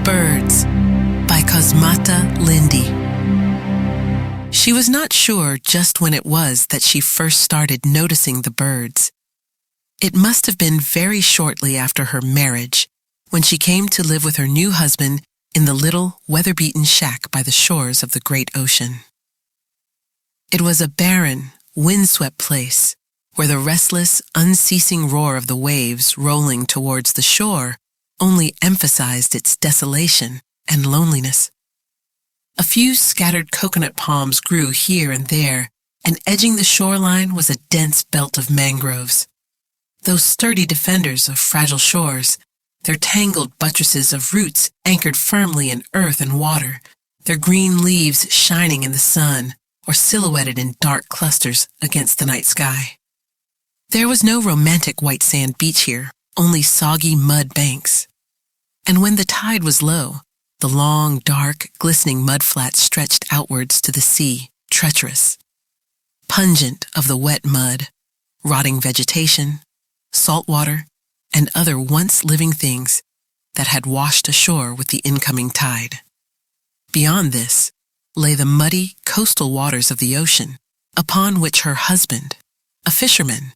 Birds by Cosmata Lindie. She was not sure just when it was that she first started noticing the birds. It must have been very shortly after her marriage, when she came to live with her new husband in the little, weather-beaten shack by the shores of the great ocean. It was a barren, windswept place where the restless, unceasing roar of the waves rolling towards the shore only emphasized its desolation and loneliness. A few scattered coconut palms grew here and there, and edging the shoreline was a dense belt of mangroves. Those sturdy defenders of fragile shores, their tangled buttresses of roots anchored firmly in earth and water, their green leaves shining in the sun or silhouetted in dark clusters against the night sky. There was no romantic white sand beach here, only soggy mud banks. And when the tide was low, the long, dark, glistening mudflats stretched outwards to the sea, treacherous, pungent of the wet mud, rotting vegetation, salt water, and other once living things that had washed ashore with the incoming tide. Beyond this lay the muddy coastal waters of the ocean, upon which her husband, a fisherman,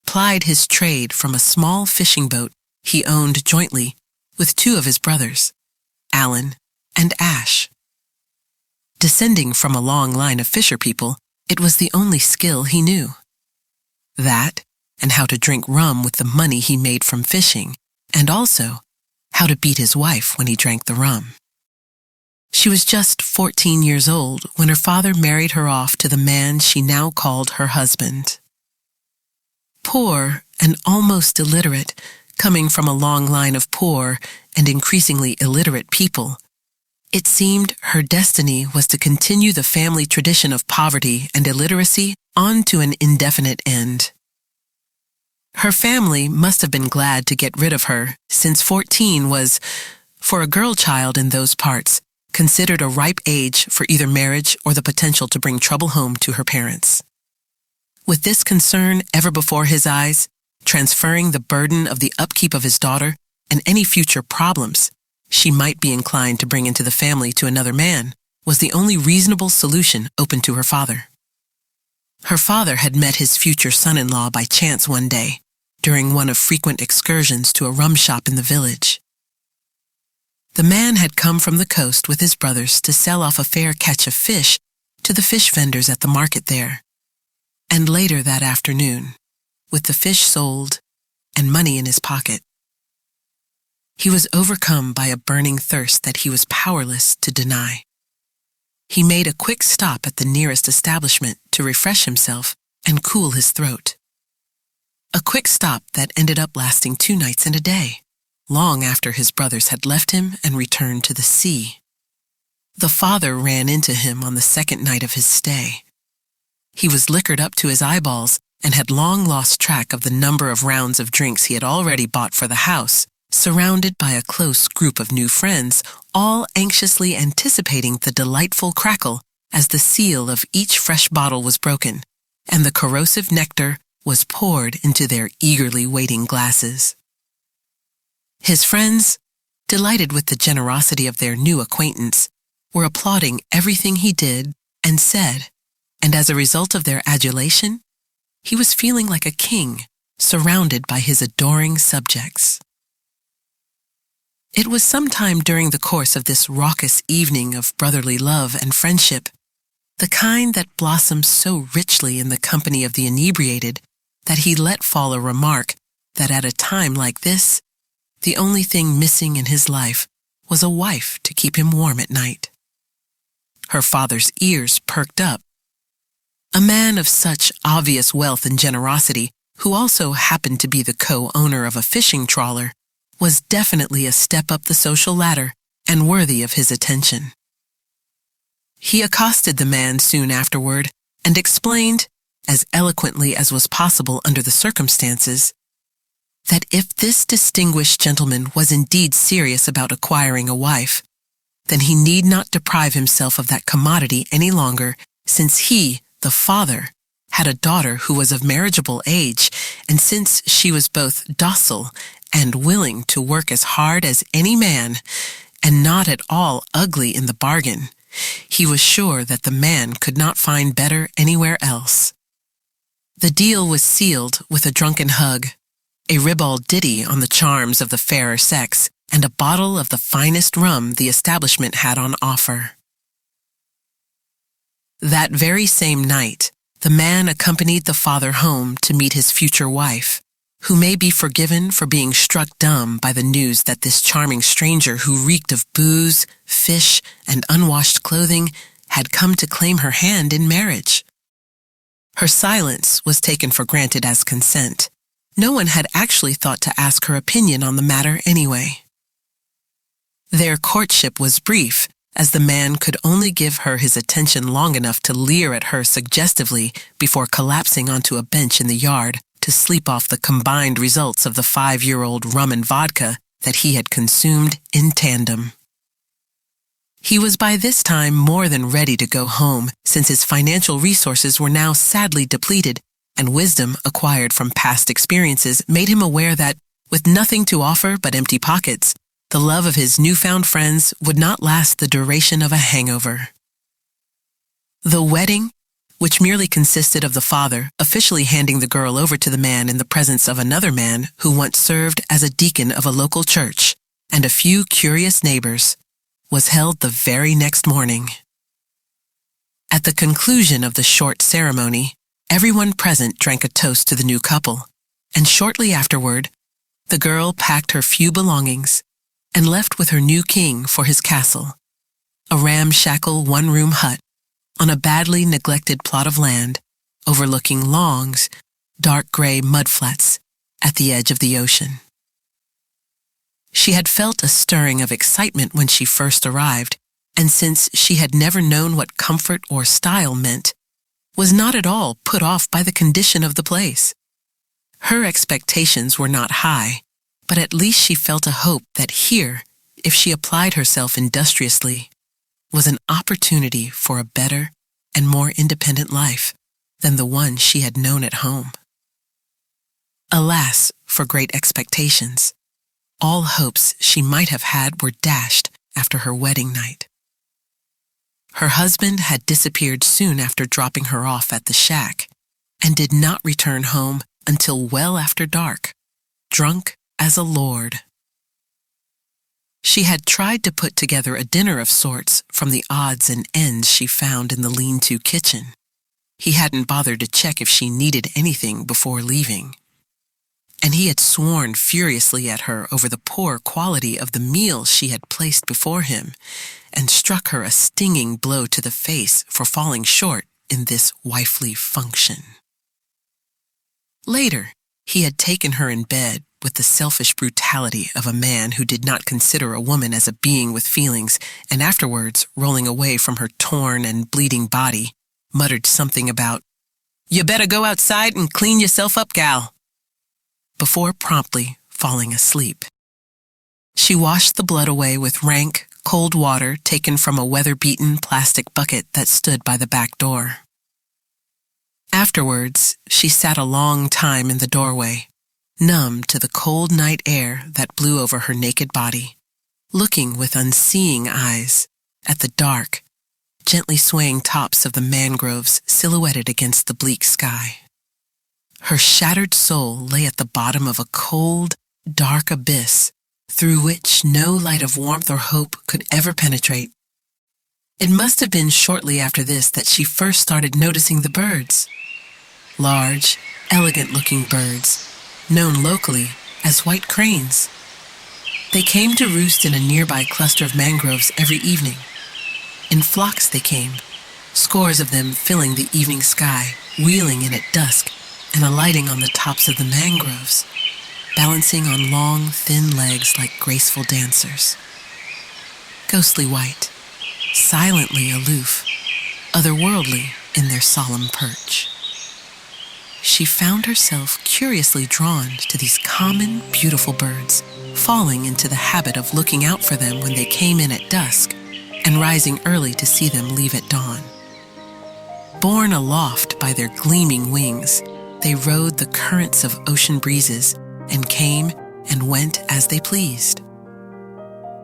plied his trade from a small fishing boat he owned jointly with two of his brothers, Alan and Ash. Descending from a long line of fisher people, it was the only skill he knew. That, and how to drink rum with the money he made from fishing, and also how to beat his wife when he drank the rum. She was just 14 years old when her father married her off to the man she now called her husband. Poor and almost illiterate, coming from a long line of poor and increasingly illiterate people, it seemed her destiny was to continue the family tradition of poverty and illiteracy on to an indefinite end. Her family must have been glad to get rid of her, since 14 was, for a girl child in those parts, considered a ripe age for either marriage or the potential to bring trouble home to her parents. With this concern ever before his eyes, transferring the burden of the upkeep of his daughter and any future problems she might be inclined to bring into the family to another man was the only reasonable solution open to her father. Her father had met his future son-in-law by chance one day, during one of frequent excursions to a rum shop in the village. The man had come from the coast with his brothers to sell off a fair catch of fish to the fish vendors at the market there. And later that afternoon, with the fish sold and money in his pocket, he was overcome by a burning thirst that he was powerless to deny. He made a quick stop at the nearest establishment to refresh himself and cool his throat. A quick stop that ended up lasting 2 nights and a day, long after his brothers had left him and returned to the sea. The father ran into him on the second night of his stay. He was liquored up to his eyeballs and had long lost track of the number of rounds of drinks he had already bought for the house, surrounded by a close group of new friends, all anxiously anticipating the delightful crackle as the seal of each fresh bottle was broken, and the corrosive nectar was poured into their eagerly waiting glasses. His friends, delighted with the generosity of their new acquaintance, were applauding everything he did and said, and as a result of their adulation, he was feeling like a king surrounded by his adoring subjects. It was sometime during the course of this raucous evening of brotherly love and friendship, the kind that blossoms so richly in the company of the inebriated, that he let fall a remark that at a time like this, the only thing missing in his life was a wife to keep him warm at night. Her father's ears perked up. A man of such obvious wealth and generosity, who also happened to be the co-owner of a fishing trawler, was definitely a step up the social ladder and worthy of his attention. He accosted the man soon afterward and explained, as eloquently as was possible under the circumstances, that if this distinguished gentleman was indeed serious about acquiring a wife, then he need not deprive himself of that commodity any longer, since he, the father, had a daughter who was of marriageable age, and since she was both docile and willing to work as hard as any man, and not at all ugly in the bargain. He was sure that the man could not find better anywhere else. The deal was sealed with a drunken hug, a ribald ditty on the charms of the fairer sex, and a bottle of the finest rum the establishment had on offer. That very same night, the man accompanied the father home to meet his future wife, who may be forgiven for being struck dumb by the news that this charming stranger who reeked of booze, fish, and unwashed clothing had come to claim her hand in marriage. Her silence was taken for granted as consent. No one had actually thought to ask her opinion on the matter anyway. Their courtship was brief, as the man could only give her his attention long enough to leer at her suggestively before collapsing onto a bench in the yard to sleep off the combined results of the 5-year-old rum and vodka that he had consumed in tandem. He was by this time more than ready to go home, since his financial resources were now sadly depleted, and wisdom acquired from past experiences made him aware that, with nothing to offer but empty pockets, the love of his newfound friends would not last the duration of a hangover. The wedding, which merely consisted of the father officially handing the girl over to the man in the presence of another man who once served as a deacon of a local church, and a few curious neighbors, was held the very next morning. At the conclusion of the short ceremony, everyone present drank a toast to the new couple, and shortly afterward, the girl packed her few belongings and left with her new king for his castle, a ramshackle one-room hut on a badly neglected plot of land overlooking Long's dark gray mudflats at the edge of the ocean. She had felt a stirring of excitement when she first arrived, and since she had never known what comfort or style meant, was not at all put off by the condition of the place. Her expectations were not high, but at least she felt a hope that here, if she applied herself industriously, was an opportunity for a better and more independent life than the one she had known at home. Alas, for great expectations. All hopes she might have had were dashed after her wedding night. Her husband had disappeared soon after dropping her off at the shack, and did not return home until well after dark, drunk as a lord. She had tried to put together a dinner of sorts from the odds and ends she found in the lean-to kitchen. He hadn't bothered to check if she needed anything before leaving. And he had sworn furiously at her over the poor quality of the meal she had placed before him, and struck her a stinging blow to the face for falling short in this wifely function. Later, he had taken her in bed with the selfish brutality of a man who did not consider a woman as a being with feelings, and afterwards, rolling away from her torn and bleeding body, muttered something about, "You better go outside and clean yourself up, gal," before promptly falling asleep. She washed the blood away with rank, cold water taken from a weather-beaten plastic bucket that stood by the back door. Afterwards, she sat a long time in the doorway, numb to the cold night air that blew over her naked body, looking with unseeing eyes at the dark, gently swaying tops of the mangroves silhouetted against the bleak sky. Her shattered soul lay at the bottom of a cold, dark abyss through which no light of warmth or hope could ever penetrate. It must have been shortly after this that she first started noticing the birds. Large, elegant-looking birds, known locally as white cranes. They came to roost in a nearby cluster of mangroves every evening. In flocks they came, scores of them filling the evening sky, wheeling in at dusk and alighting on the tops of the mangroves, balancing on long, thin legs like graceful dancers. Ghostly white, silently aloof, otherworldly in their solemn perch. She found herself curiously drawn to these common, beautiful birds, falling into the habit of looking out for them when they came in at dusk, and rising early to see them leave at dawn. Borne aloft by their gleaming wings, they rode the currents of ocean breezes and came and went as they pleased.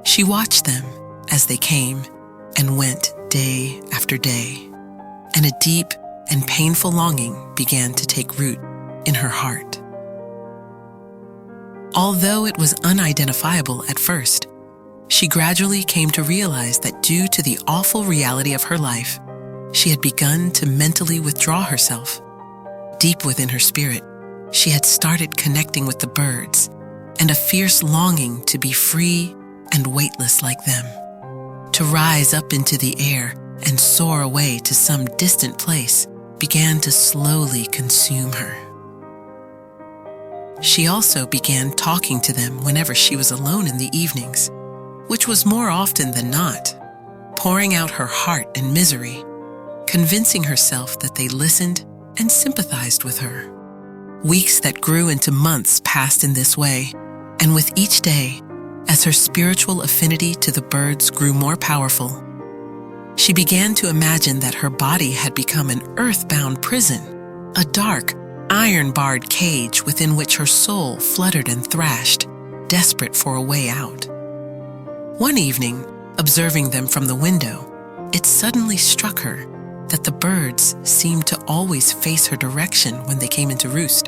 She watched them as they came and went day after day, and a deep and painful longing began to take root in her heart. Although it was unidentifiable at first, she gradually came to realize that due to the awful reality of her life, she had begun to mentally withdraw herself. Deep within her spirit, she had started connecting with the birds, and a fierce longing to be free and weightless like them, to rise up into the air and soar away to some distant place, began to slowly consume her. She also began talking to them whenever she was alone in the evenings, which was more often than not, pouring out her heart and misery, convincing herself that they listened and sympathized with her. Weeks that grew into months passed in this way, and with each day, as her spiritual affinity to the birds grew more powerful, she began to imagine that her body had become an earth-bound prison, a dark, iron-barred cage within which her soul fluttered and thrashed, desperate for a way out. One evening, observing them from the window, it suddenly struck her that the birds seemed to always face her direction when they came into roost.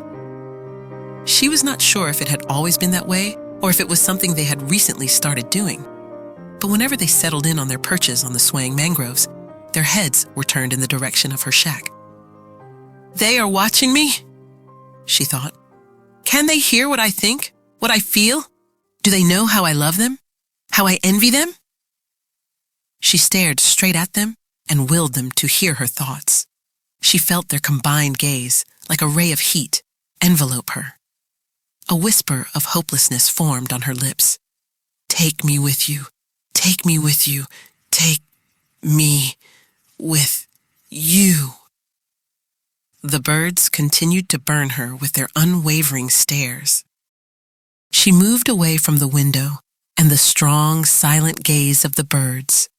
She was not sure if it had always been that way or if it was something they had recently started doing. But whenever they settled in on their perches on the swaying mangroves, their heads were turned in the direction of her shack. "They are watching me," she thought. "Can they hear what I think, what I feel? Do they know how I love them? How I envy them?" She stared straight at them and willed them to hear her thoughts. She felt their combined gaze, like a ray of heat, envelope her. A whisper of hopelessness formed on her lips. "Take me with you. Take me with you. Take me with you." The birds continued to burn her with their unwavering stares. She moved away from the window and the strong, silent gaze of the birds.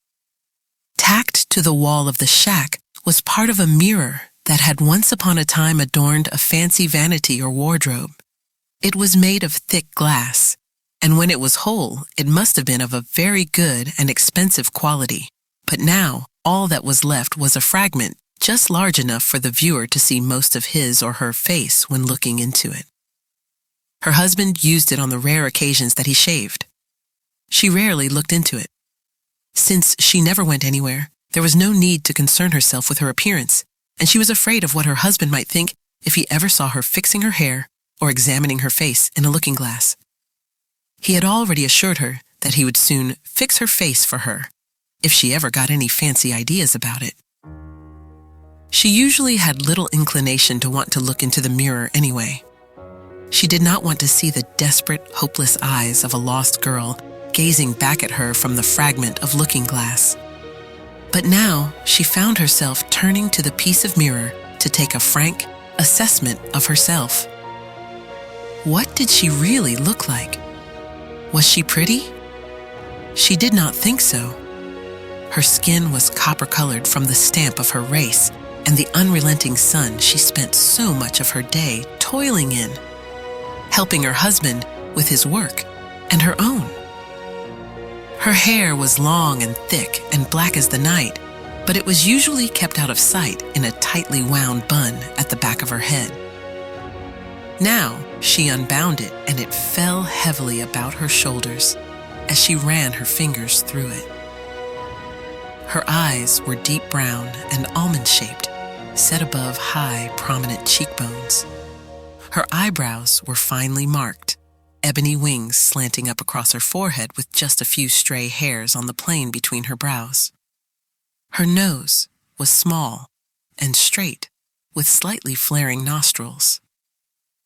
Tacked to the wall of the shack was part of a mirror that had once upon a time adorned a fancy vanity or wardrobe. It was made of thick glass, and when it was whole, it must have been of a very good and expensive quality. But now, all that was left was a fragment just large enough for the viewer to see most of his or her face when looking into it. Her husband used it on the rare occasions that he shaved. She rarely looked into it. Since she never went anywhere, there was no need to concern herself with her appearance, and she was afraid of what her husband might think if he ever saw her fixing her hair or examining her face in a looking glass. He had already assured her that he would soon fix her face for her, if she ever got any fancy ideas about it. She usually had little inclination to want to look into the mirror anyway. She did not want to see the desperate, hopeless eyes of a lost girl gazing back at her from the fragment of looking glass. But now she found herself turning to the piece of mirror to take a frank assessment of herself. What did she really look like? Was she pretty? She did not think so. Her skin was copper-colored from the stamp of her race and the unrelenting sun she spent so much of her day toiling in, helping her husband with his work and her own. Her hair was long and thick and black as the night, but it was usually kept out of sight in a tightly wound bun at the back of her head. Now she unbound it, and it fell heavily about her shoulders as she ran her fingers through it. Her eyes were deep brown and almond-shaped, set above high, prominent cheekbones. Her eyebrows were finely marked, ebony wings slanting up across her forehead with just a few stray hairs on the plane between her brows. Her nose was small and straight, with slightly flaring nostrils.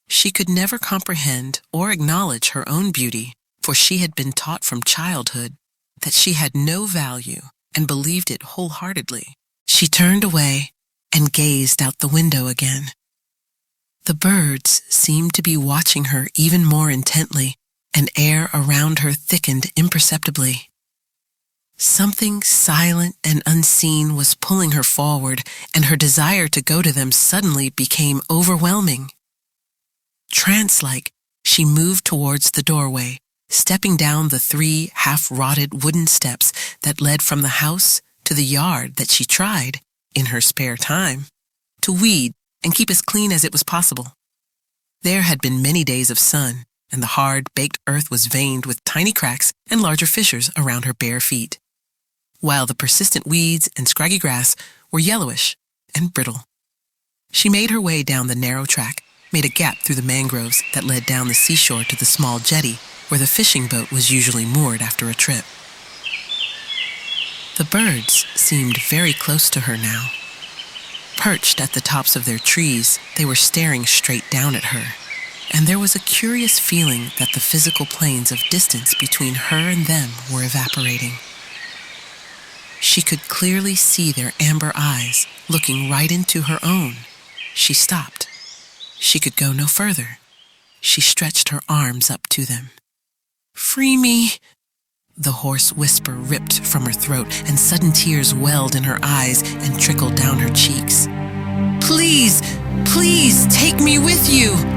She could never comprehend or acknowledge her own beauty, for she had been taught from childhood that she had no value and believed it wholeheartedly. She turned away and gazed out the window again. The birds seemed to be watching her even more intently, and air around her thickened imperceptibly. Something silent and unseen was pulling her forward, and her desire to go to them suddenly became overwhelming. Trance-like, she moved towards the doorway, stepping down the 3 half-rotted wooden steps that led from the house to the yard that she tried, in her spare time, to weed and keep as clean as it was possible. There had been many days of sun, and the hard, baked earth was veined with tiny cracks and larger fissures around her bare feet, while the persistent weeds and scraggy grass were yellowish and brittle. She made her way down the narrow track, made a gap through the mangroves that led down the seashore to the small jetty where the fishing boat was usually moored after a trip. The birds seemed very close to her now. Perched at the tops of their trees, they were staring straight down at her, and there was a curious feeling that the physical planes of distance between her and them were evaporating. She could clearly see their amber eyes looking right into her own. She stopped. She could go no further. She stretched her arms up to them. "Free me!" The hoarse whisper ripped from her throat, and sudden tears welled in her eyes and trickled down her cheeks. "Please, please take me with you!"